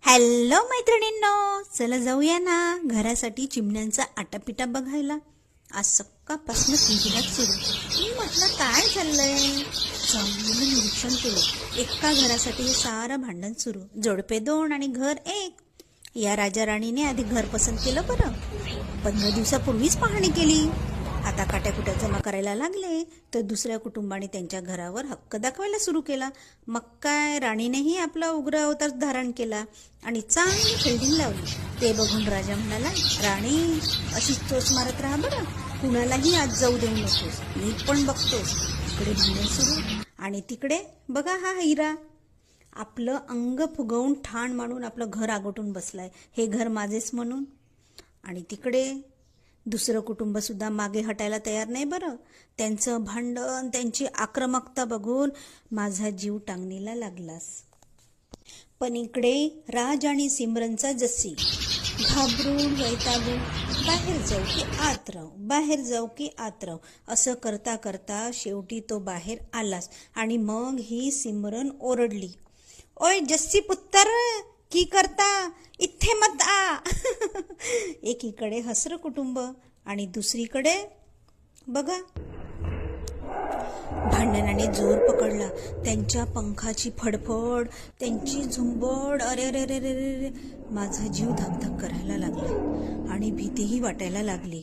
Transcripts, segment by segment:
Hello मैत्रिणींनो, चला जाऊया ना घरासाठी चिमण्यांचा आटापिटा बघायला. आज सकाळपासून किंचित सुरू. मी म्हटलं काय चाललंय, चांगलं निरीक्षण केलं. एका घरासाठी हे सारं भांडण सुरू. जोडपे 2 आणि घर 1. या राजा राणीने आधी घर पसंत केलं बरं. 15 दिवसापूर्वीच पाहणी केली. आता काट्याकुट्या जमा करायला लागले तर दुसऱ्या कुटुंबाने त्यांच्या घरावर हक्क दाखवायला सुरू केला. मग काय, राणीनेही आपला उग्र अवतार धारण केला आणि चांगली फिल्डिंग लावली. ते बघून राजा म्हणाला, राणी अशीच चोच मारत राहा बरं, कुणालाही आज जाऊ देऊ नकोस, मी पण बघतोस. इकडे भांडण सुरू आणि तिकडे बघा हा हिरा आपलं अंग फुगवून ठाण मांडून आपलं घर आगोटून बसलाय, हे घर माझेच म्हणून. आणि तिकडे दुसरं कुटुंब सुद्धा मागे हटायला तयार नाही बरं. त्यांचं भांडण, त्यांची आक्रमकता बघून माझा जीव टांगणीला लागलास. पण इकडे राज आणि सिमरनचा जस्सी घाबरून वैतागून बाहेर जाऊ की आत राहू, बाहेर जाऊ की आत राहू असं करता करता शेवटी तो बाहेर आलास. आणि मग ही सिमरन ओरडली, ओय जस्सी पुत्तर, की करता इथे मत आ. एकीकडे हसरं कुटुंब आणि दुसरीकडे बघा भांडणाने जोर पकडला. त्यांच्या पंखाची फडफड, त्यांची झुंबड, अरे रे रे रे रे, माझा जीव धकधक करायला लागला आणि भीतीही वाटायला लागली.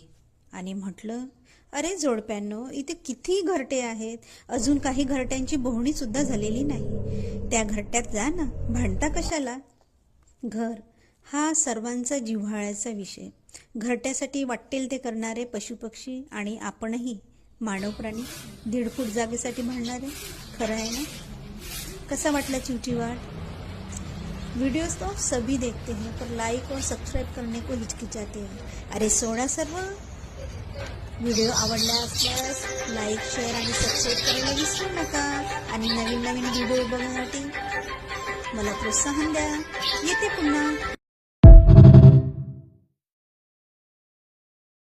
आणि म्हटलं, अरे जोडप्यांनो, इथे किती घरटे आहेत, अजून काही घरट्यांची बोहणी सुद्धा झालेली नाही. त्या घरट्यात जा ना, भांडता कशाला. घर हा सर्वांचा जिव्हाळ्याचा विषय. घरट्यासाठी वाटेल ते करणारे पशुपक्षी आणि आपणही मानव प्राणी 1.5 फूट जागेसाठी भांडणारे. खरं आहे ना. कसा वाटला चिवचिवाट. वीडियोज तो सभी देखते हैं पर लाइक और सब्सक्राइब करने को हिचकिचाते हैं. अरे सोडा सर्व. व्हिडिओ आवडला असल्यास लाईक, शेअर आणि सबस्क्राईब करायला विसरू नका. आणि नवीन नवीन व्हिडिओ बघण्यासाठी मला प्रोत्साहन द्या. येते पुन्हा.